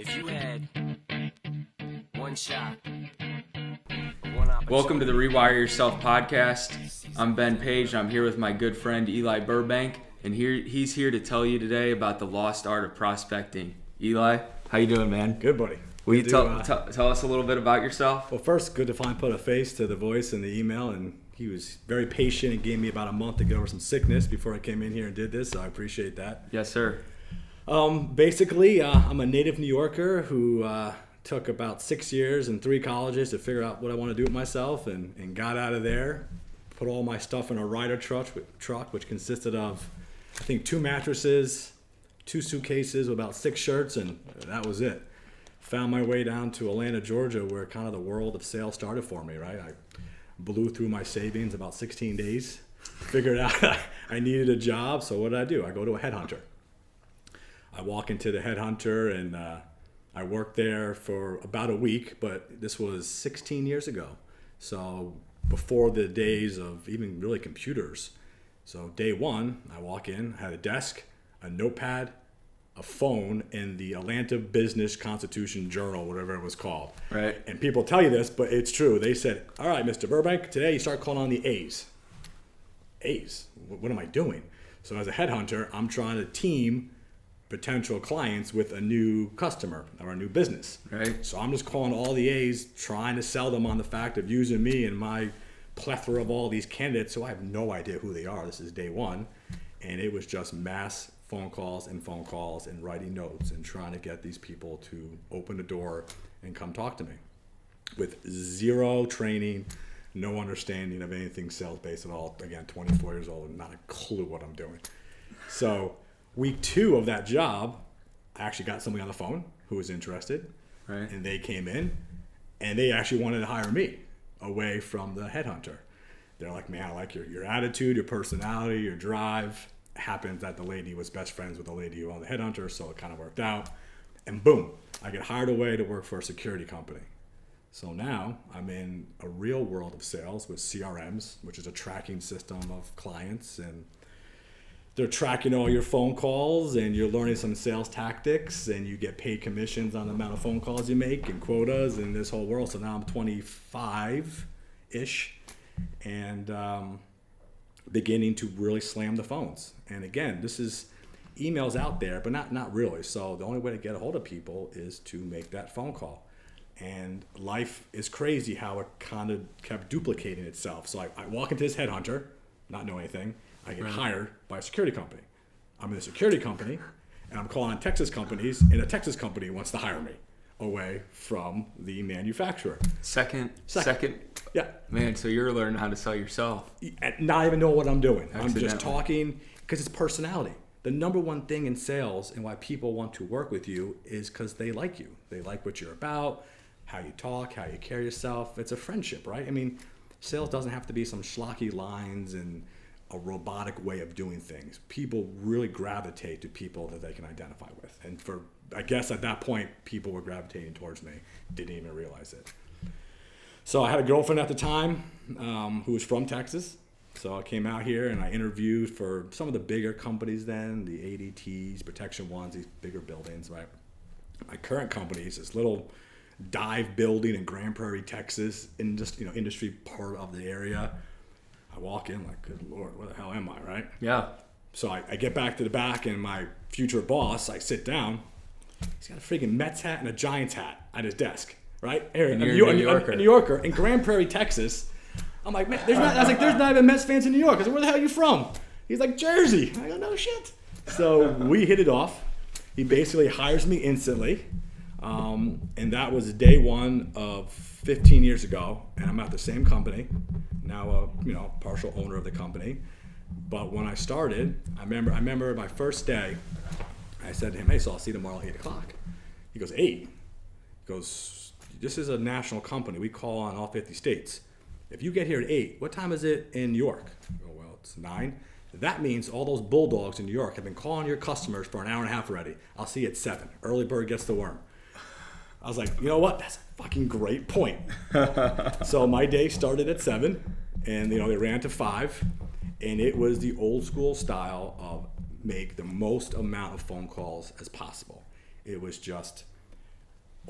If you had one shot, one opportunity. Welcome to the Rewire Yourself podcast. I'm Ben Paige, and I'm here with my good friend Eli Burbank, and he's here to tell you today about the lost art of prospecting. Eli, how you doing, man? Good, buddy. Will you tell us a little bit about yourself? Well, first, good to finally put a face to the voice and the email, and he was very patient and gave me about a month to get over some sickness before I came in here and did this, so I appreciate that. Yes, sir. Basically, I'm a native New Yorker who took about 6 years and 3 colleges to figure out what I want to do with myself, and got out of there, put all my stuff in a Ryder truck, which consisted of, I think, 2 mattresses, 2 suitcases with about 6 shirts, and that was it. Found my way down to Atlanta, Georgia, where kind of the world of sales started for me, right? I blew through my savings about 16 days, figured out I needed a job, so what did? I go to a headhunter. I walk into the headhunter, and I worked there for about a week, but this was 16 years ago. So before the days of even really computers. So day one, I walk in, I had a desk, a notepad, a phone, and the Atlanta Business Constitution Journal, whatever it was called. Right. And people tell you this, but it's true. They said, all right, Mr. Burbank, today you start calling on the A's. A's? What am I doing? So as a headhunter, I'm trying to team potential clients with a new customer or a new business. Right. So I'm just calling all the A's, trying to sell them on the fact of using me and my plethora of all these candidates. So I have no idea who they are. This is day one. And it was just mass phone calls and writing notes and trying to get these people to open the door and come talk to me with zero training, no understanding of anything sales-based at all. Again, 24 years old and not a clue what I'm doing. So week 2 of that job, I actually got somebody on the phone who was interested, Right. and they came in, and they actually wanted to hire me away from the headhunter. They're like, man, I like your attitude, your personality, your drive. Happens that the lady was best friends with the lady who owned the headhunter, so it kind of worked out. And boom, I get hired away to work for a security company. So now I'm in a real world of sales with CRMs, which is a tracking system of clients, and they're tracking all your phone calls, and you're learning some sales tactics, and you get paid commissions on the amount of phone calls you make and quotas and this whole world. So now I'm 25-ish and beginning to really slam the phones. And again, this is emails out there, but not really. So the only way to get a hold of people is to make that phone call. And life is crazy how it kind of kept duplicating itself. So I walk into this headhunter, not know anything. I get hired by a security company. I'm in a security company, and I'm calling on Texas companies, and a Texas company wants to hire me away from the manufacturer. Second. Yeah. Man, so you're learning how to sell yourself. And not even know what I'm doing. I'm Accidentally. just talking because it's personality. The number one thing in sales and why people want to work with you is because they like you. They like what you're about, how you talk, how you carry yourself. It's a friendship, right? I mean, sales doesn't have to be some schlocky lines and a robotic way of doing things. People really gravitate to people that they can identify with. And I guess at that point, people were gravitating towards me. Didn't even realize it. So I had a girlfriend at the time who was from Texas. So I came out here and I interviewed for some of the bigger companies then, the ADTs, Protection Ones, these bigger buildings, right? My current company is this little dive building in Grand Prairie, Texas, in just, industry part of the area. I walk in like, good Lord, where the hell am I, right? Yeah. So I get back to the back, and my future boss, I sit down. He's got a freaking Mets hat and a Giants hat at his desk, right? And you're a New Yorker. A New Yorker in Grand Prairie, Texas. I'm like, man, there's not even Mets fans in New York. I said, where the hell are you from? He's like, Jersey. I go, no shit. So we hit it off. He basically hires me instantly. And that was day one of 15 years ago, and I'm at the same company, now a partial owner of the company. But when I started, I remember my first day, I said to him, hey, so I'll see you tomorrow at 8 o'clock. He goes, 8? He goes, this is a national company. We call on all 50 states. If you get here at 8, what time is it in New York? I go, well, it's 9. That means all those bulldogs in New York have been calling your customers for an hour and a half already. I'll see you at 7. Early bird gets the worm. I was like, you know what? That's a fucking great point. So my day started at 7, and they ran to 5, and it was the old school style of make the most amount of phone calls as possible. It was just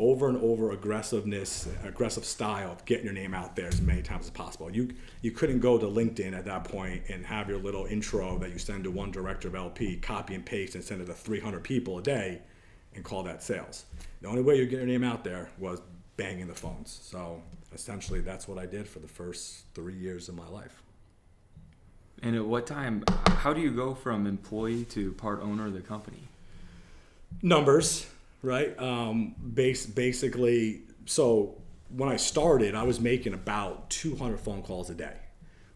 over and over aggressive style of getting your name out there as many times as possible. You couldn't go to LinkedIn at that point and have your little intro that you send to one director of LP, copy and paste and send it to 300 people a day and call that sales. The only way you get your name out there was banging the phones. So essentially that's what I did for the first 3 years of my life. And at what time, how do you go from employee to part owner of the company? Numbers, right? Basically, so when I started, I was making about 200 phone calls a day,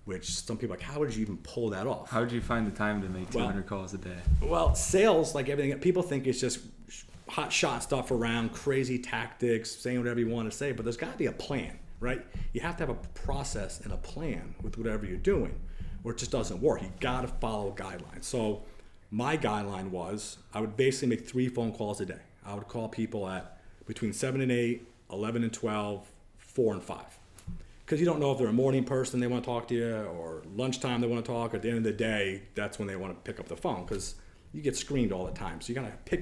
which some people are like, how did you even pull that off? How did you find the time to make 200 calls a day? Well, sales, like everything, people think it's just hot shot stuff around, crazy tactics, saying whatever you want to say, but there's got to be a plan, right? You have to have a process and a plan with whatever you're doing, or it just doesn't work. You got to follow guidelines. So my guideline was I would basically make 3 phone calls a day. I would call people at between 7 and 8, 11 and 12, 4 and 5. Because you don't know if they're a morning person, they want to talk to you, or lunchtime they want to talk. At the end of the day, that's when they want to pick up the phone, because you get screened all the time. So you got to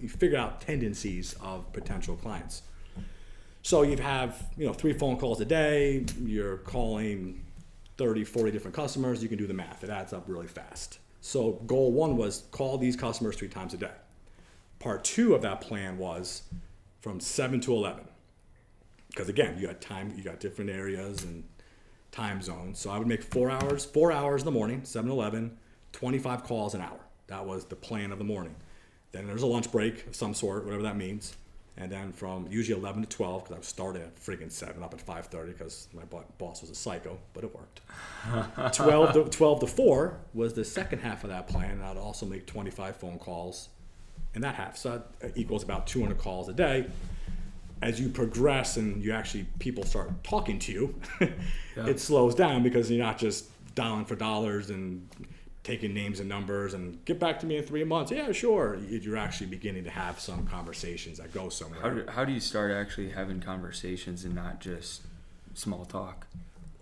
figure out tendencies of potential clients. So you have 3 phone calls a day. You're calling 30, 40 different customers. You can do the math. It adds up really fast. So goal 1 was call these customers 3 times a day. Part 2 of that plan was from 7 to 11. Because again, you got different areas and time zones. So I would make 4 hours in the morning, 7 to 11, 25 calls an hour. That was the plan of the morning. Then there's a lunch break of some sort, whatever that means. And then from usually 11 to 12, because I started at friggin' 7, up at 5:30 because my boss was a psycho, but it worked. 12 to 4 was the second half of that plan. And I'd also make 25 phone calls in that half. So that equals about 200 calls a day. As you progress and people start talking to you, It slows down because you're not just dialing for dollars and taking names and numbers and get back to me in 3 months. Yeah, sure. You're actually beginning to have some conversations that go somewhere. How do you start actually having conversations and not just small talk?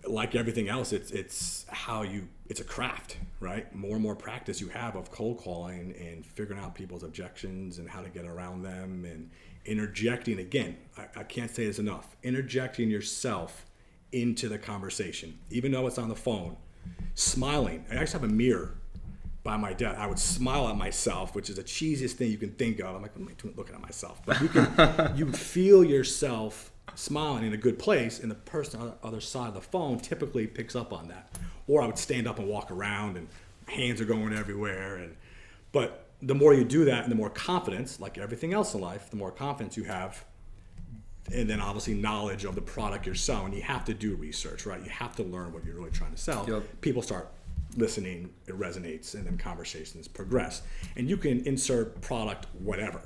Like everything else, it's a craft, right? More and more practice you have of cold calling and figuring out people's objections and how to get around them and interjecting. Again, I can't say this enough, interjecting yourself into the conversation, even though it's on the phone, smiling. I actually have a mirror by my desk. I would smile at myself, which is the cheesiest thing you can think of. I'm like, what am I looking at myself? But you feel yourself smiling in a good place, and the person on the other side of the phone typically picks up on that. Or I would stand up and walk around, and hands are going everywhere. But the more you do that, and the more confidence, like everything else in life, the more confidence you have, and then obviously knowledge of the product you're selling. You have to do research, right? You have to learn what you're really trying to sell. Yep. People start listening, it resonates, and then conversations progress. And you can insert product whatever.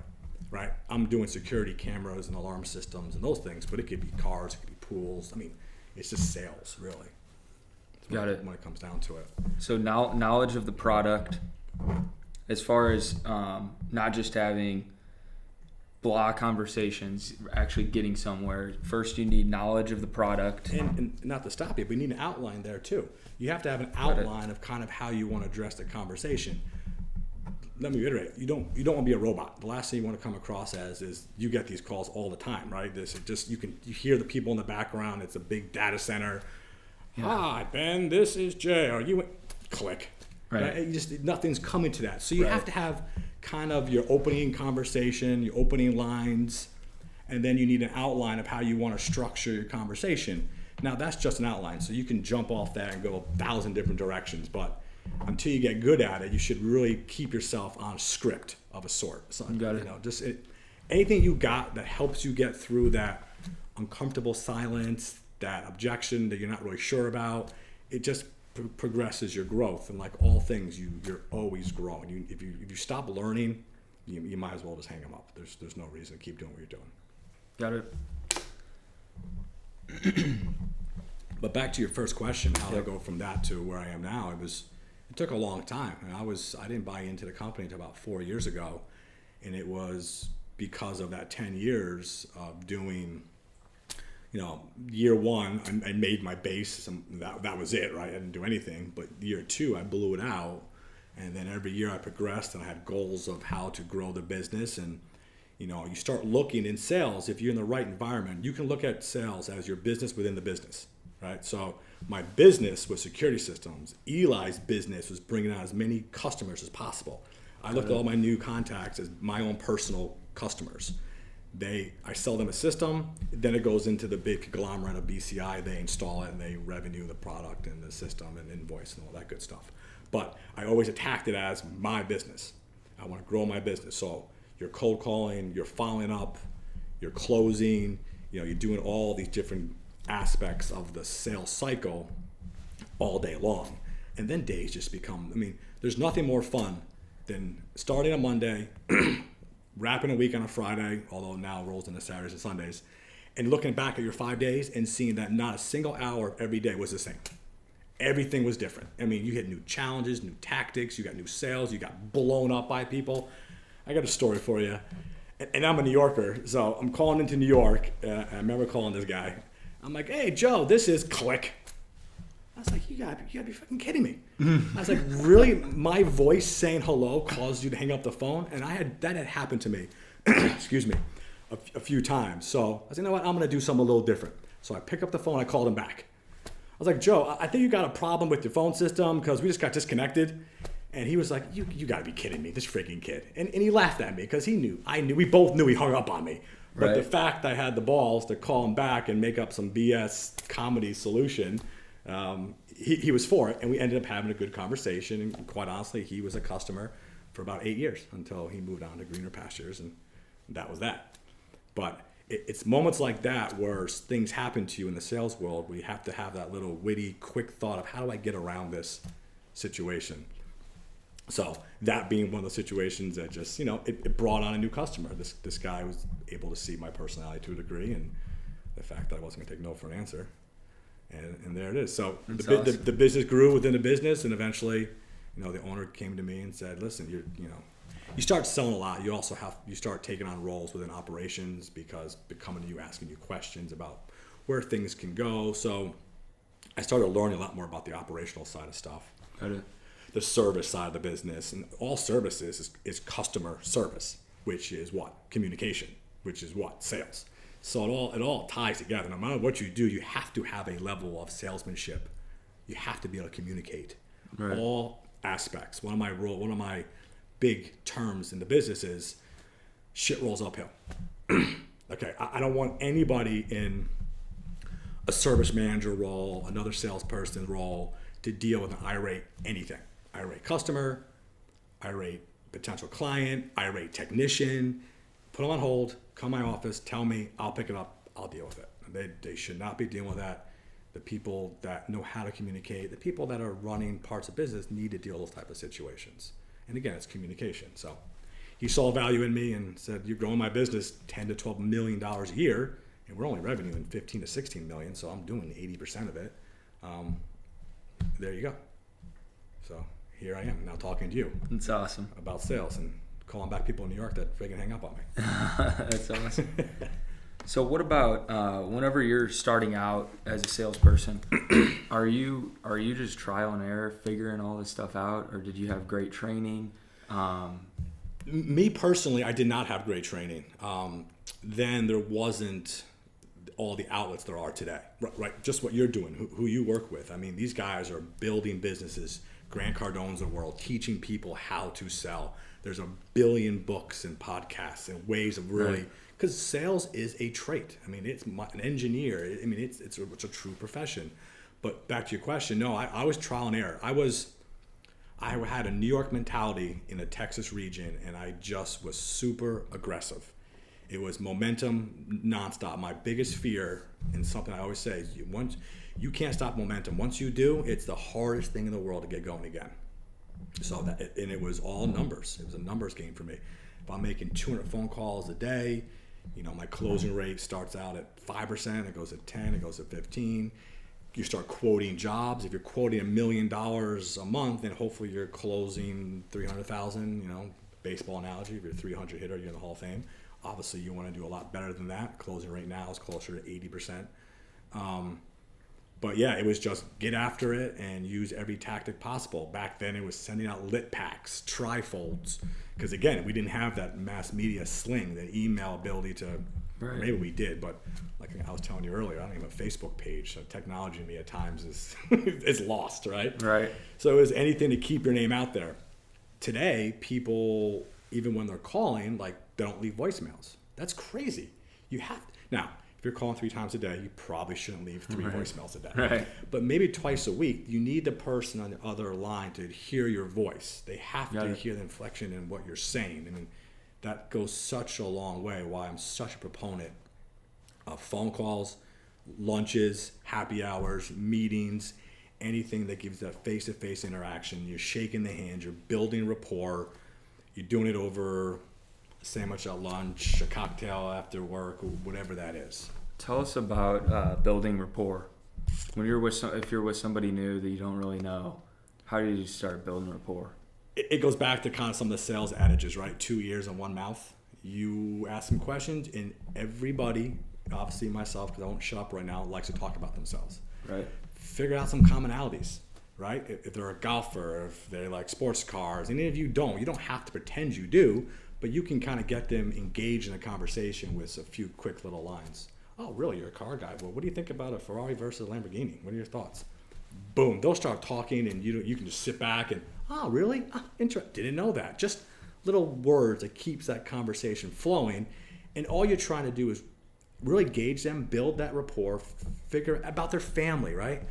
Right, I'm doing security cameras and alarm systems and those things, but it could be cars, it could be pools. I mean, it's just sales, really. Got it. When it comes down to it. So now knowledge of the product, as far as not just having blah conversations, actually getting somewhere. First, you need knowledge of the product. And not to stop you, but you need an outline there too. You have to have an outline of kind of how you want to address the conversation. Let me reiterate, you don't want to be a robot. The last thing you want to come across as is you get these calls all the time, right? This is just you hear the people in the background. It's a big data center. Yeah. Hi, Ben, this is Jay. Are you click? Right. Nothing's coming to that. So you have to have kind of your opening conversation, your opening lines, and then you need an outline of how you want to structure your conversation. Now that's just an outline, so you can jump off that and go 1,000 different directions, but until you get good at it, you should really keep yourself on a script of a sort. So, got it. Anything you got that helps you get through that uncomfortable silence, that objection that you're not really sure about, it just progresses your growth. And like all things, you're always growing. If you stop learning, you might as well just hang them up. There's no reason to keep doing what you're doing. Got it. But back to your first question, how I go from that to where I am now, it took a long time. And I didn't buy into the company until about 4 years ago, and it was because of that 10 years of doing, year 1 I made my base, that was it, right? I didn't do anything. But year 2 I blew it out, and then every year I progressed and I had goals of how to grow the business. And You start looking in sales, if you're in the right environment, you can look at sales as your business within the business, right? So my business was security systems. Eli's business was bringing on as many customers as possible. I looked at all my new contacts as my own personal customers. I sell them a system, then it goes into the big conglomerate of BCI. They install it and they revenue the product and the system and invoice and all that good stuff. But I always attacked it as my business. I want to grow my business. So you're cold calling, you're following up, you're closing, you're doing all these different aspects of the sales cycle all day long. And then days just become, there's nothing more fun than starting on Monday, wrapping a week on a Friday, although now it rolls into Saturdays and Sundays, and looking back at your 5 days and seeing that not a single hour every day was the same. Everything was different. You had new challenges, new tactics, you got new sales, you got blown up by people. I got a story for you. And I'm a New Yorker, so I'm calling into New York. I remember calling this guy. I'm like, hey, Joe, this is Click. I was like, you gotta be fucking kidding me. I was like, really? My voice saying hello caused you to hang up the phone? And that had happened to me, excuse me, a few times. So I was like, you know what? I'm gonna do something a little different. So I pick up the phone, I called him back. I was like, Joe, I think you got a problem with your phone system because we just got disconnected. And he was like, you gotta be kidding me, this freaking kid. And he laughed at me because we both knew he hung up on me. But right. The fact I had the balls to call him back and make up some BS comedy solution, he was for it, and we ended up having a good conversation. And quite honestly, he was a customer for about 8 years until he moved on to greener pastures, and that was that. But it's moments like that where things happen to you in the sales world where you have to have that little witty, quick thought of how do I get around this situation. So that being one of the situations that just, it brought on a new customer. This guy was able to see my personality to a degree, and the fact that I wasn't going to take no for an answer. And there it is. So the business grew within the business, and eventually, the owner came to me and said, listen, you start selling a lot. You start taking on roles within operations because they're coming to you, asking you questions about where things can go. So I started learning a lot more about the operational side of stuff. Got it. The service side of the business, and all services is customer service, which is what? Communication, which is what? Sales. So it all ties together. No matter what you do, you have to have a level of salesmanship. You have to be able to communicate. Right. All aspects. One of my big terms in the business is shit rolls uphill. Okay, I don't want anybody in a service manager role, another salesperson role, to deal with an irate anything. Irate customer, irate potential client, irate technician. Put them on hold, come to my office, tell me, I'll pick it up, I'll deal with it. They should not be dealing with that. The people that know how to communicate, the people that are running parts of business need to deal with those type of situations. And again, it's communication. So he saw value in me and said, you're growing my business $10 to $12 million a year, and we're only revenuing 15 to 16 million, so I'm doing 80% of it. There you go. So here I am now talking to you. That's awesome. About sales and calling back people in New York that freaking hang up on me. That's awesome. So what about whenever you're starting out as a salesperson, are you just trial and error figuring all this stuff out, or did you have great training? Me personally, I did not have great training. Then there wasn't all the outlets there are today, right? Just what you're doing, who you work with. These guys are building businesses, Grant Cardone's of the world, teaching people how to sell. There's a billion books and podcasts and ways of really, because sales is a trait. It's an engineer. It's a true profession. But back to your question, no, I was trial and error. I had a New York mentality in the Texas region, and I just was super aggressive. It was momentum nonstop. My biggest fear, and something I always say, is you can't stop momentum. Once you do, it's the hardest thing in the world to get going again. So and it was all numbers. It was a numbers game for me. If I'm making 200 phone calls a day, my closing rate starts out at 5%, it goes to 10, it goes to 15. You start quoting jobs. If you're quoting $1 million a month, then hopefully you're closing 300,000. Baseball analogy, if you're a 300 hitter, you're in the Hall of Fame. Obviously, you want to do a lot better than that. Closing rate now is closer to 80%. But yeah, it was just get after it and use every tactic possible. Back then it was sending out lit packs, trifolds, because again, we didn't have that mass media sling, the email ability to, Right. maybe we did, but like I was telling you earlier, I don't even have a Facebook page, so technology to me at times is is lost, right? Right. So it was anything to keep your name out there. Today, people, even when they're calling, like, they don't leave voicemails. That's crazy. You have now, if you're calling 3 times a day, you probably shouldn't leave 3 voicemails a day. Right. But maybe twice a week, you need the person on the other line to hear your voice. They have Got to it. hear the inflection in what you're saying. I mean, that goes such a long way. Why I'm such a proponent of phone calls, lunches, happy hours, meetings, anything that gives that face-to-face interaction. You're shaking the hand, you're building rapport, you're doing it over a sandwich at lunch, a cocktail after work, whatever that is. Tell us about building rapport. When you're with if you're with somebody new that you don't really know, how do you start building rapport? It goes back to kind of some of the sales adages, right? 2 ears and 1 mouth. You ask them questions, and everybody, obviously myself, because I won't shut up right now, likes to talk about themselves. Right. Figure out some commonalities, right? If they're a golfer, if they like sports cars, and if you don't have to pretend you do, but you can kind of get them engaged in a conversation with a few quick little lines. Oh, really? You're a car guy? Well, what do you think about a Ferrari versus a Lamborghini? What are your thoughts? Boom, they'll start talking, and you can just sit back and, oh, really? Oh, didn't know that. Just little words that keeps that conversation flowing, and all you're trying to do is really gauge them, build that rapport, figure about their family, right?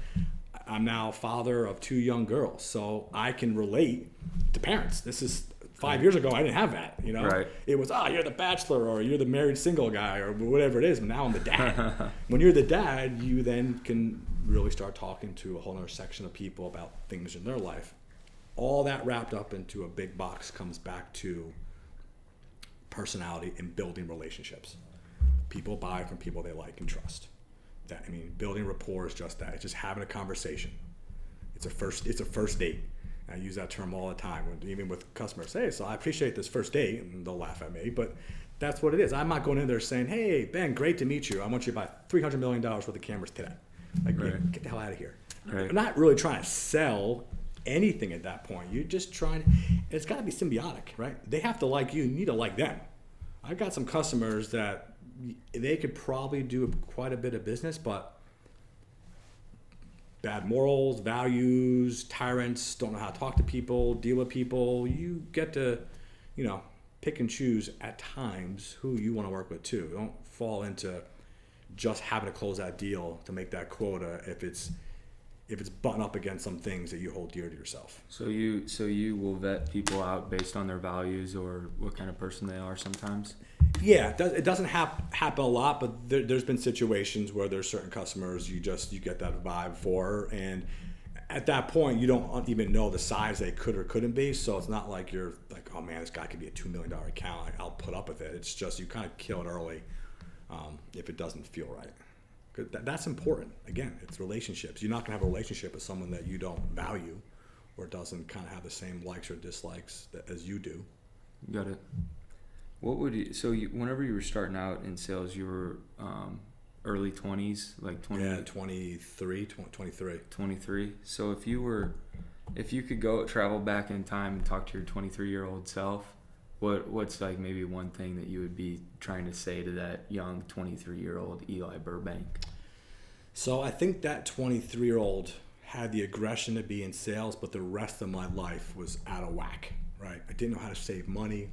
I'm now a father of 2 young girls, so I can relate to parents. This is 5 years ago, I didn't have that, you know? Right. It was, you're the bachelor, or you're the married single guy, or whatever it is, but now I'm the dad. When you're the dad, you then can really start talking to a whole other section of people about things in their life. All that wrapped up into a big box comes back to personality and building relationships. People buy from people they like and trust. Building rapport is just that. It's just having a conversation. It's a first date. I use that term all the time, even with customers. Hey, so I appreciate this first date, and they'll laugh at me, but that's what it is. I'm not going in there saying, hey, Ben, great to meet you. I want you to buy $300 million worth of cameras today. Like, Right. get the hell out of here. Right. I'm not really trying to sell anything at that point. You're just trying, it's got to be symbiotic, right? They have to like you, you need to like them. I've got some customers that they could probably do quite a bit of business, but bad morals, values, tyrants, don't know how to talk to people, deal with people. You get to, pick and choose at times who you want to work with too. Don't fall into just having to close that deal to make that quota if it's button up against some things that you hold dear to yourself. So you will vet people out based on their values or what kind of person they are sometimes? Yeah, it doesn't happen a lot, but there's been situations where there's certain customers you get that vibe for, and at that point you don't even know the size they could or couldn't be. So it's not like you're like, oh man, this guy could be a $2 million account. I'll put up with it. It's just you kind of kill it early if it doesn't feel right. 'Cause that's important. Again, it's relationships. You're not gonna have a relationship with someone that you don't value or doesn't kind of have the same likes or dislikes as you do. Got it. What would you? So whenever you were starting out in sales, you were early 20s, like 20. Yeah, 23. 23. So if you could go travel back in time and talk to your 23-year-old self, what's like maybe one thing that you would be trying to say to that young 23-year-old Eli Burbank? So I think that 23-year-old had the aggression to be in sales, but the rest of my life was out of whack, right? I didn't know how to save money.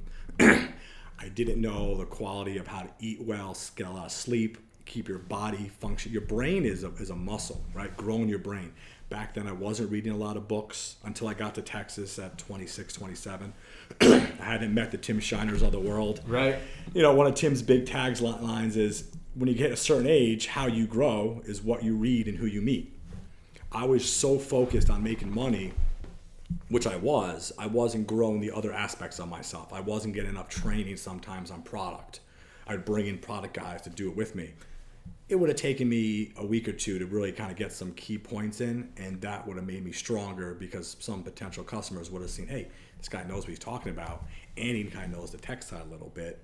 I didn't know the quality of how to eat well, get a lot of sleep, keep your body function. Your brain is a muscle, right? Growing your brain. Back then I wasn't reading a lot of books until I got to Texas at 26, 27. I hadn't met the Tim Shiners of the world. Right. One of Tim's big taglines is, when you get a certain age, how you grow is what you read and who you meet. I was so focused on making money, which I wasn't growing the other aspects of myself. I wasn't getting enough training sometimes on product. I'd bring in product guys to do it with me. It would have taken me a week or two to really kind of get some key points in, and that would have made me stronger because some potential customers would have seen, hey, this guy knows what he's talking about, and he kind of knows the tech side a little bit.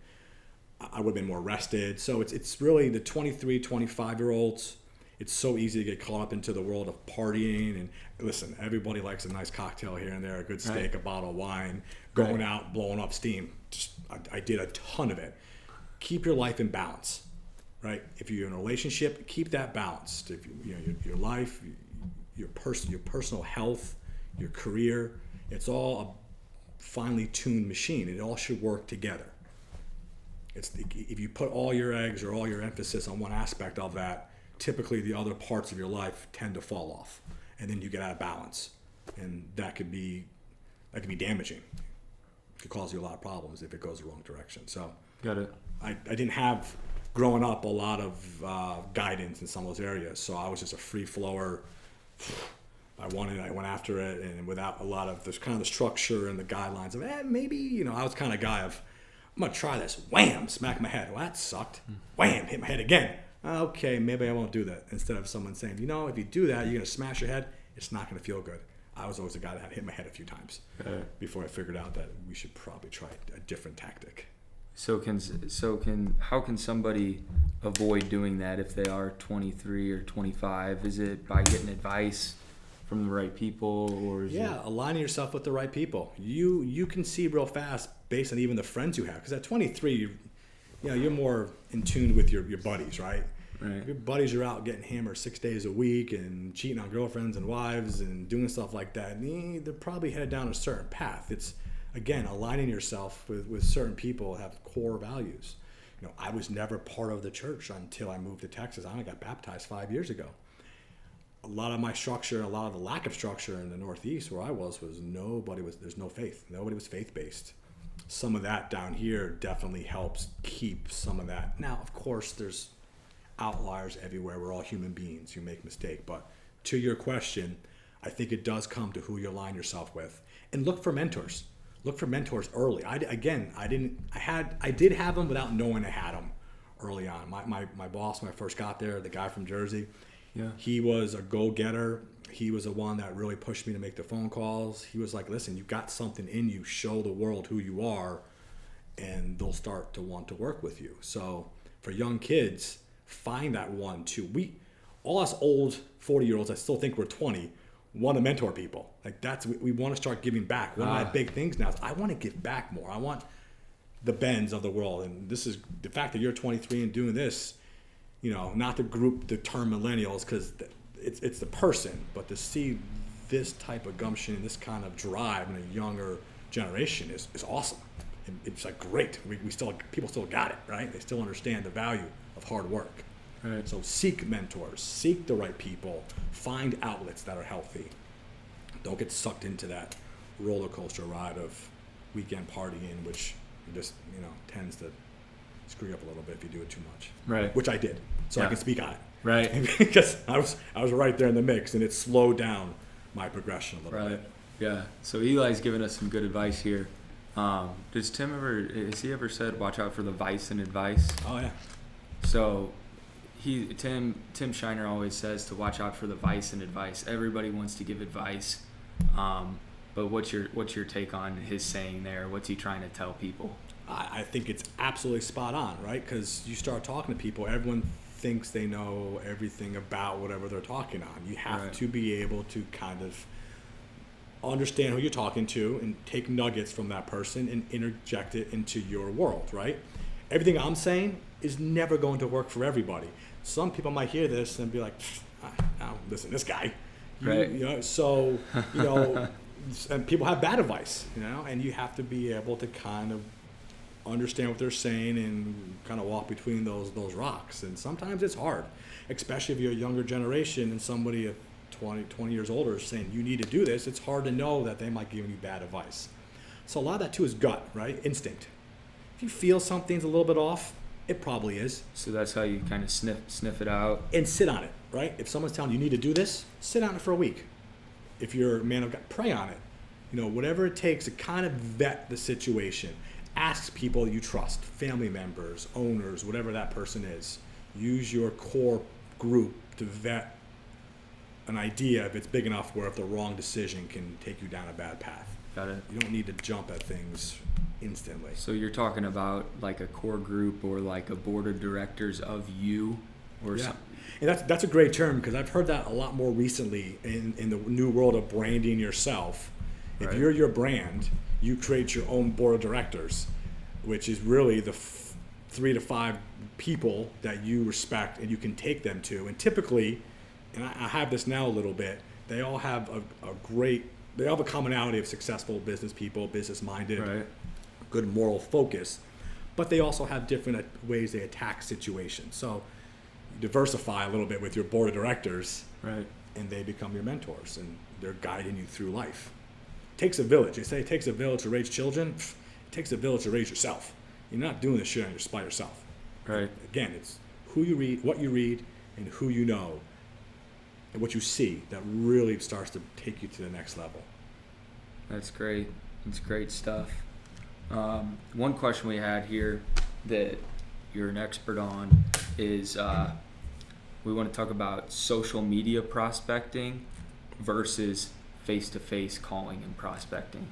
I would have been more rested. So it's really the 23, 25-year-olds, it's so easy to get caught up into the world of partying. And listen, everybody likes a nice cocktail here and there, a good steak, a bottle of wine, going out, blowing up steam. I did a ton of it. Keep your life in balance, right? If you're in a relationship, keep that balanced. If your life, your personal health, your career, it's all a finely tuned machine. It all should work together. If you put all your eggs or all your emphasis on one aspect of that, typically the other parts of your life tend to fall off, and then you get out of balance, and that could be damaging. It could cause you a lot of problems if it goes the wrong direction. So, got it. I didn't have growing up a lot of guidance in some of those areas, so I was just a free flower. I went after it, and without a lot of this kind of the structure and the guidelines of maybe I was kind of guy of, I'm gonna try this. Wham! Smack my head. Well, that sucked. Wham! Hit my head again. Okay, maybe I won't do that. Instead of someone saying, if you do that, you're gonna smash your head. It's not gonna feel good. I was always the guy that had hit my head a few times before I figured out that we should probably try a different tactic. How can somebody avoid doing that if they are 23 or 25? Is it by getting advice from the right people, or is it aligning yourself with the right people? You can see real fast based on even the friends you have, because at 23 you're more in tune with your buddies, right? If your buddies are out getting hammered 6 days a week and cheating on girlfriends and wives and doing stuff like that, they're probably headed down a certain path. It's again aligning yourself with certain people who have core values. I was never part of the church until I moved to Texas. I only got baptized 5 years ago. A lot of my structure, a lot of the lack of structure in the Northeast where I was there's no faith. Nobody was faith-based. Some of that down here definitely helps keep some of that. Now, of course, there's outliers everywhere. We're all human beings. You make mistakes. But to your question, I think it does come to who you align yourself with. And look for mentors. Look for mentors early. I did have them without knowing I had them early on. My boss, when I first got there, the guy from Jersey, he was a go-getter. He was the one that really pushed me to make the phone calls. He was like, listen, you've got something in you. Show the world who you are, and they'll start to want to work with you. So for young kids, find that one, too. All us old 40-year-olds, I still think we're 20, want to mentor people. We want to start giving back. One of my big things now is I want to give back more. I want the Bens of the world. And this is the fact that you're 23 and doing this, not to group the term millennials, because it's the person, but to see this type of gumption and this kind of drive in a younger generation is awesome. And it's great. People still got it, right? They still understand the value of hard work. Right. So seek mentors, seek the right people, find outlets that are healthy. Don't get sucked into that roller coaster ride of weekend partying, which just tends to screw you up a little bit if you do it too much. Right. Which I did, so I can speak on it. Right. Because I was right there in the mix, and it slowed down my progression a little bit. Yeah. So Eli's given us some good advice here. Has he ever said, watch out for the vice and advice? Oh yeah. So Tim Shiner always says to watch out for the vice and advice. Everybody wants to give advice, but what's your take on his saying there? What's he trying to tell people? I think it's absolutely spot on, right? Because you start talking to people, everyone thinks they know everything about whatever they're talking on. You have to be able to kind of understand who you're talking to and take nuggets from that person and interject it into your world, right? Everything I'm saying is never going to work for everybody. Some people might hear this and be like, listen, this guy. And people have bad advice, and you have to be able to kind of understand what they're saying and kind of walk between those rocks. And sometimes it's hard, especially if you're a younger generation and somebody at 20 years older is saying you need to do this. It's hard to know that they might give you bad advice. So a lot of that too is gut, right? Instinct. If you feel something's a little bit off, it probably is. So that's how you kind of sniff it out. And sit on it, right? If someone's telling you need to do this, sit on it for a week. If you're a man of God, pray on it. Whatever it takes to kind of vet the situation. Ask people you trust, family members, owners, whatever that person is. Use your core group to vet an idea if it's big enough where if the wrong decision can take you down a bad path. Got it. You don't need to jump at things instantly. So you're talking about like a core group or like a board of directors of you or Yeah. something. And that's a great term, because I've heard that a lot more recently in the new world of branding yourself. If Right. you're your brand, you create your own board of directors, which is really the 3 to 5 people that you respect and you can take them to. And typically, and I have this now a little bit, they all have they all have a commonality of successful business people, business-minded, Right. good moral focus, but they also have different ways they attack situations. So you diversify a little bit with your board of directors, Right. and they become your mentors, and they're guiding you through life. It takes a village. They say it takes a village to raise children. It takes a village to raise yourself. You're not doing this shit by yourself. Right. Again, it's who you read, and who you know, and what you see that really starts to take you to the next level. That's great. It's great stuff. One question we had here that you're an expert on is we want to talk about social media prospecting versus face-to-face calling and prospecting.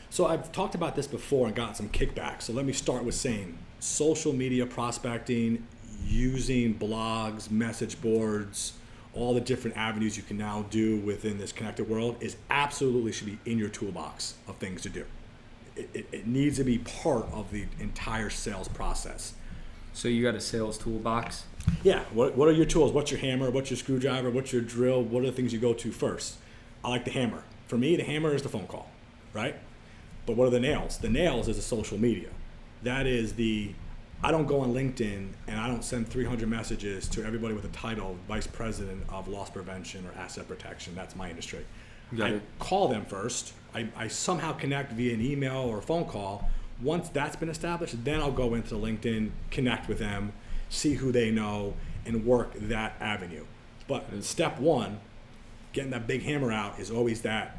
So I've talked about this before and gotten some kickback. So let me start with saying social media prospecting, using blogs, message boards, all the different avenues you can now do within this connected world is absolutely should be in your toolbox of things to do. It needs to be part of the entire sales process. So you got a sales toolbox? Yeah, what are your tools? What's your hammer? What's your screwdriver? What's your drill? What are the things you go to first? I like the hammer. For me, the hammer is the phone call, right? But what are the nails? The nails is the social media. That is I don't go on LinkedIn and I don't send 300 messages to everybody with a title, Vice President of Loss Prevention or Asset Protection. That's my industry. Got I it. call them first. I somehow connect via an email or a phone call. Once that's been established, then I'll go into LinkedIn, connect with them, see who they know, and work that avenue. But step one, getting that big hammer out, is always that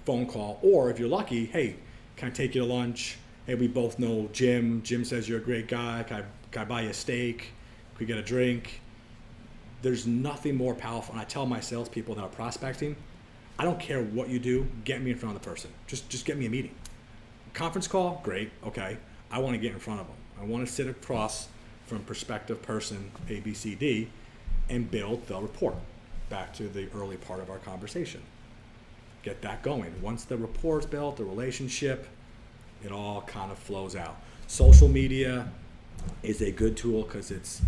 phone call. Or if you're lucky, hey, can I take you to lunch? Hey, we both know Jim. Jim says you're a great guy. Can I buy you a steak? Can we get a drink? There's nothing more powerful. And I tell my salespeople that are prospecting, I don't care what you do, get me in front of the person. Just get me a meeting. Conference call, great, okay. I want to get in front of them. I want to sit across from prospective person A, B, C, D and build the rapport. Back to the early part of our conversation. Get that going. Once the rapport's built, the relationship, it all kind of flows out. Social media is a good tool because it's,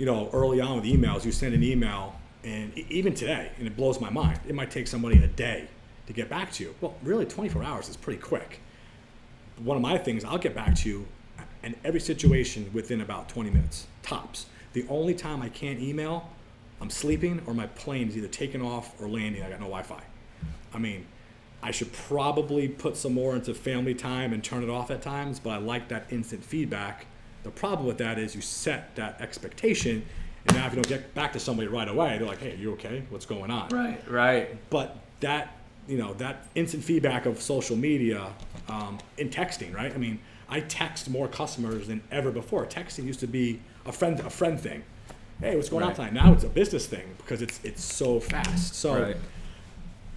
early on with emails, you send an email, and even today, and it blows my mind, it might take somebody a day to get back to you. Well, really, 24 hours is pretty quick. One of my things, I'll get back to you in every situation within about 20 minutes, tops. The only time I can't email, I'm sleeping or my plane is either taking off or landing. I got no Wi-Fi. I mean, I should probably put some more into family time and turn it off at times, but I like that instant feedback. The problem with that is you set that expectation, and now if you don't get back to somebody right away, they're like, hey, are you okay? What's going on? Right. But that instant feedback of social media in texting, right? I mean, I text more customers than ever before. Texting used to be a friend thing. Hey, what's going on tonight? Now it's a business thing because it's so fast. So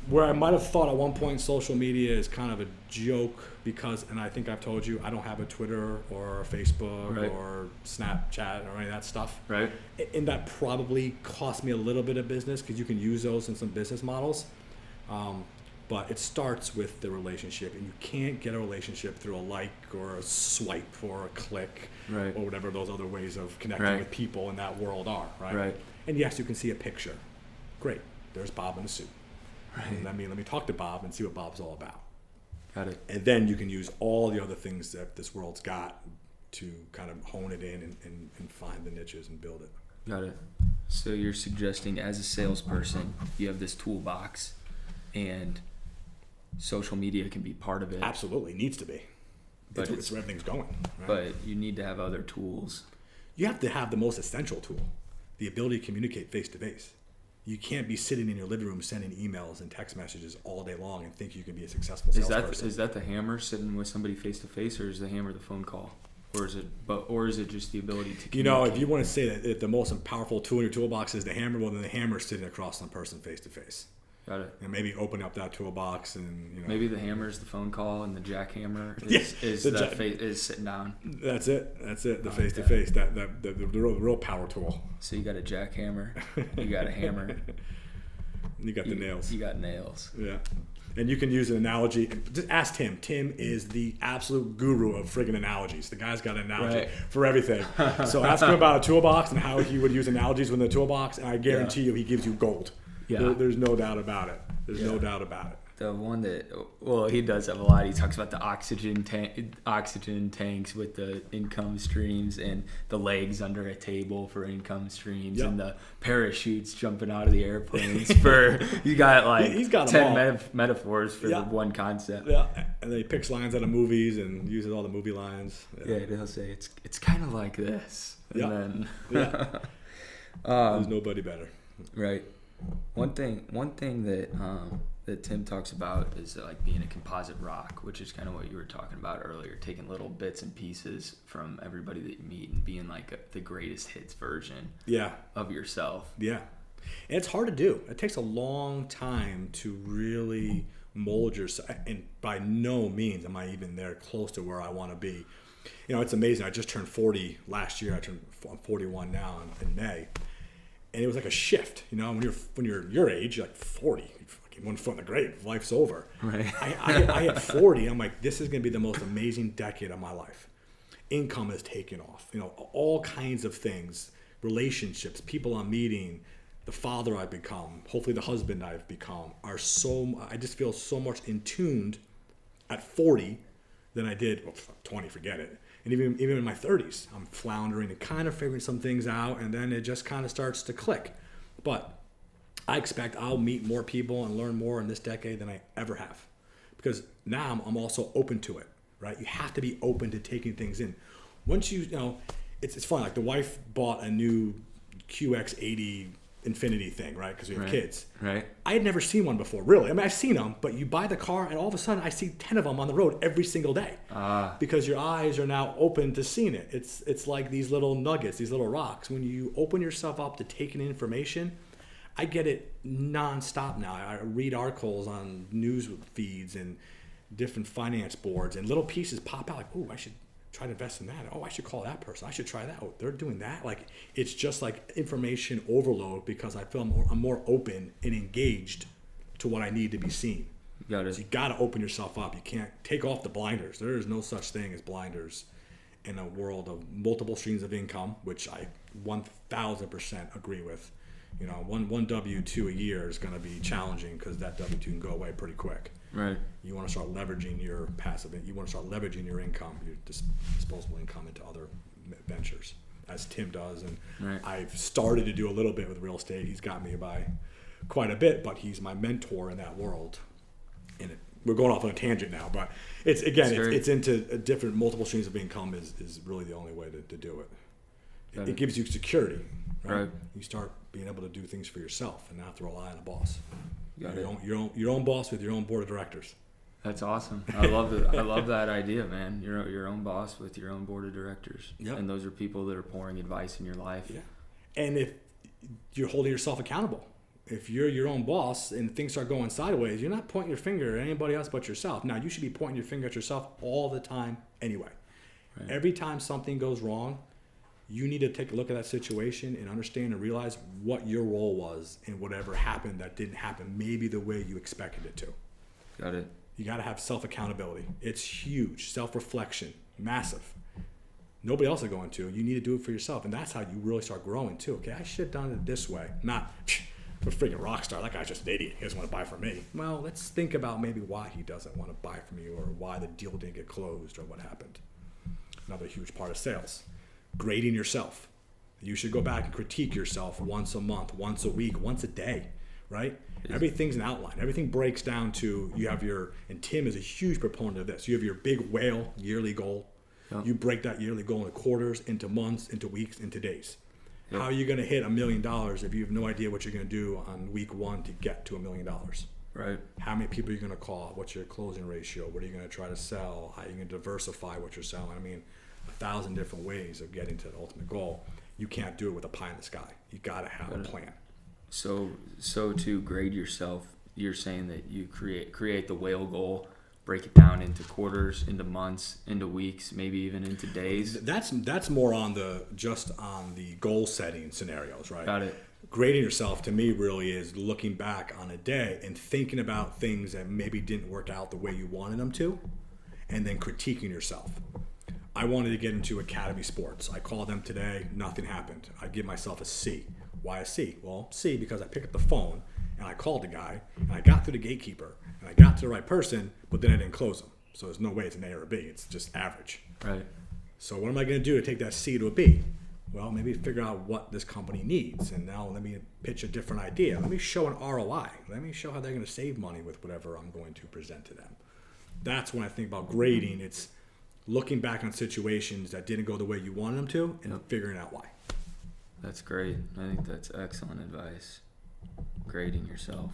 where I might have thought at one point social media is kind of a joke because, and I think I've told you, I don't have a Twitter or a Facebook or Snapchat or any of that stuff. Right. And that probably cost me a little bit of business because you can use those in some business models. But it starts with the relationship, and you can't get a relationship through a like or a swipe or a click or whatever those other ways of connecting with people in that world are, right? And yes, you can see a picture. Great. There's Bob in the suit. Right. Let me talk to Bob and see what Bob's all about. Got it. And then you can use all the other things that this world's got to kind of hone it in and find the niches and build it. Got it. So you're suggesting as a salesperson, you have this toolbox and social media can be part of it. Absolutely, needs to be. But it's where everything's going. Right? But you need to have other tools. You have to have the most essential tool, the ability to communicate face to face. You can't be sitting in your living room sending emails and text messages all day long and think you can be a successful salesperson. Is that the hammer, sitting with somebody face to face, or is the hammer the phone call? Or is it just the ability to communicate? If you want to say that the most powerful tool in your toolbox is the hammer, well, then the hammer is sitting across from the person face to face. Got it. And maybe open up that toolbox and, you know. Maybe the hammer is the phone call and the jackhammer is sitting down. That's it. The face-to-face. The real power tool. So you got a jackhammer. You got a hammer. You got the nails. You got nails. Yeah. And you can use an analogy. Just ask Tim. Tim is the absolute guru of friggin' analogies. The guy's got an analogy for everything. So ask him about a toolbox and how he would use analogies within the toolbox, and I guarantee you he gives you gold. Yeah. There's no doubt about it. No doubt about it. The one that, well, he does have a lot. He talks about the oxygen tanks with the income streams and the legs under a table for income streams and the parachutes jumping out of the airplanes for, he's got 10 metaphors for the one concept. Yeah, and then he picks lines out of movies and uses all the movie lines. Yeah, he'll say, it's kind of like this. And then... There's nobody better. Right. One thing that Tim talks about is like being a composite rock, which is kind of what you were talking about earlier, taking little bits and pieces from everybody that you meet and being like the greatest hits version of yourself. Yeah. And it's hard to do. It takes a long time to really mold yourself. And by no means am I even there close to where I want to be. You know, it's amazing. I just turned 40 last year. I'm 41 now in May. And it was like a shift, you know, when you're your age, you're like 40, you're fucking one foot in the grave, life's over. Right. I hit 40, I'm like, this is going to be the most amazing decade of my life. Income has taken off, you know, all kinds of things, relationships, people I'm meeting, the father I've become, hopefully the husband I've become, I just feel so much in tuned at 40 than I did, 20, forget it. And even in my 30s, I'm floundering and kind of figuring some things out, and then it just kind of starts to click. But I expect I'll meet more people and learn more in this decade than I ever have. Because now I'm also open to it, right? You have to be open to taking things in. Once you know, it's fun. Like the wife bought a new QX80 Infinity thing, right? Because we have kids. Right. I had never seen one before, really. I mean, I've seen them, but you buy the car, and all of a sudden, I see 10 of them on the road every single day. Because your eyes are now open to seeing it. It's like these little nuggets, these little rocks. When you open yourself up to taking in information, I get it nonstop now. I read articles on news feeds and different finance boards, and little pieces pop out like, oh, I should try to invest in that. Oh, I should call that person. I should try that. Oh, they're doing that. Like, it's just like information overload because I feel I'm more open and engaged to what I need to be seen. Got it. So you got to open yourself up. You can't take off the blinders. There is no such thing as blinders in a world of multiple streams of income, which I 1,000% agree with. You know, one W-2 a year is going to be challenging because that W-2 can go away pretty quick. Right. You want to start leveraging your passive. You want to start leveraging your income, your disposable income, into other ventures, as Tim does. And I've started to do a little bit with real estate. He's got me by quite a bit, but he's my mentor in that world. And we're going off on a tangent now, but it's into a different multiple streams of income is really the only way to do it. It gives you security, right? You start being able to do things for yourself and not have to rely on a boss. Your own boss with your own board of directors. That's awesome. I love it. I love that idea, man. You're your own boss with your own board of directors. Yep. And those are people that are pouring advice in your life. Yeah. And if you're holding yourself accountable, if you're your own boss and things start going sideways, you're not pointing your finger at anybody else but yourself. Now, you should be pointing your finger at yourself all the time anyway. Right. Every time something goes wrong, you need to take a look at that situation and understand and realize what your role was in whatever happened that didn't happen maybe the way you expected it to. Got it. You got to have self-accountability. It's huge. Self-reflection, massive. Nobody else is going to. You need to do it for yourself, and that's how you really start growing too. Okay, I should have done it this way. Not a freaking rock star. That guy's just an idiot. He doesn't want to buy from me. Well, let's think about maybe why he doesn't want to buy from you, or why the deal didn't get closed, or what happened. Another huge part of sales. Grading yourself. You should go back and critique yourself once a month, once a week, once a day, right? Everything's an outline. Everything breaks down to, you have and Tim is a huge proponent of this. You have your big whale yearly goal. Yep. You break that yearly goal into quarters, into months, into weeks, into days. Yep. How are you going to hit $1 million if you have no idea what you're going to do on week one to get to $1 million? Right. How many people are you going to call? What's your closing ratio? What are you going to try to sell? How are you going to diversify what you're selling? I mean, 1,000 different ways of getting to the ultimate goal. You can't do it with a pie in the sky. You got to have a plan. So to grade yourself you're saying that you create the whale goal, break it down into quarters, into months, into weeks, maybe even into days. That's more on the goal setting scenarios, right? Got it. Grading yourself to me really is looking back on a day and thinking about things that maybe didn't work out the way you wanted them to, and then critiquing yourself. I wanted to get into academy sports. I called them today, nothing happened. I give myself a C. Why a C? Well, C because I picked up the phone and I called the guy and I got through the gatekeeper and I got to the right person, but then I didn't close them. So there's no way it's an A or a B. It's just average. Right. So what am I going to do to take that C to a B? Well, maybe figure out what this company needs, and now let me pitch a different idea. Let me show an ROI. Let me show how they're going to save money with whatever I'm going to present to them. That's when I think about grading. It's looking back on situations that didn't go the way you wanted them to and figuring out why. That's great. I think that's excellent advice. Grading yourself.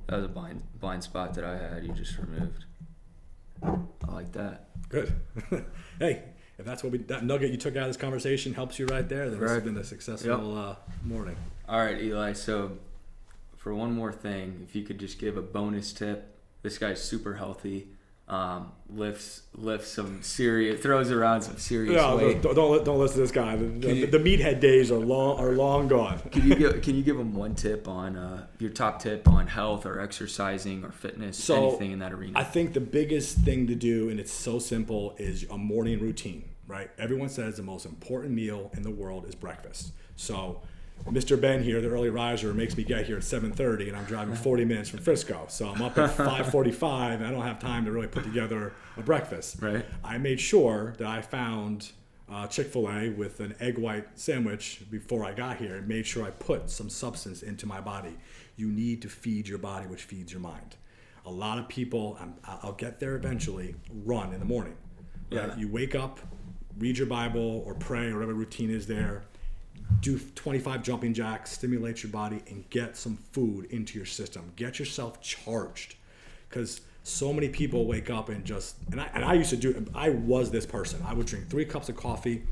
That was a blind spot that I had. You just removed. I like that. Good. Hey. If that's that nugget you took out of this conversation helps you right there, then this has been a successful morning. All right, Eli. So for one more thing, if you could just give a bonus tip. This guy's super healthy. Lifts some serious, throws around some serious weight. Don't listen to this guy. The meathead days are long gone. Can you give him one tip on your top tip on health or exercising or fitness, anything in that arena? I think the biggest thing to do, and it's so simple, is a morning routine. Right? Everyone says the most important meal in the world is breakfast. So Mr. Ben here, the early riser, makes me get here at 7:30, and I'm driving 40 minutes from Frisco. So I'm up at 5:45, and I don't have time to really put together a breakfast. Right. I made sure that I found Chick-fil-A with an egg white sandwich before I got here, and made sure I put some substance into my body. You need to feed your body, which feeds your mind. A lot of people, I'll get there eventually, run in the morning. Right? Yeah. You wake up, read your Bible or pray or whatever routine is there. Do 25 jumping jacks, stimulate your body, and get some food into your system. Get yourself charged, because so many people wake up and I used to do. I was this person. I would drink 3 cups of coffee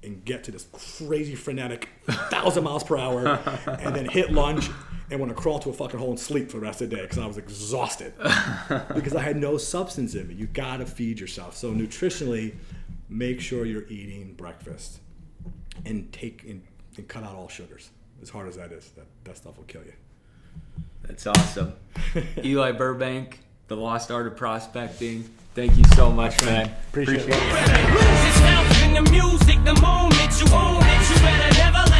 and get to this crazy frenetic 1,000 miles per hour, and then hit lunch and want to crawl to a fucking hole and sleep for the rest of the day because I was exhausted because I had no substance in me. You gotta feed yourself. So nutritionally, make sure you're eating breakfast. And cut out all sugars. As hard as that is, that stuff will kill you. That's awesome. Eli Burbank, The Lost Art of Prospecting. Thank you so much, man. Appreciate it. Lose yourself in the music the moment you own it. You better never let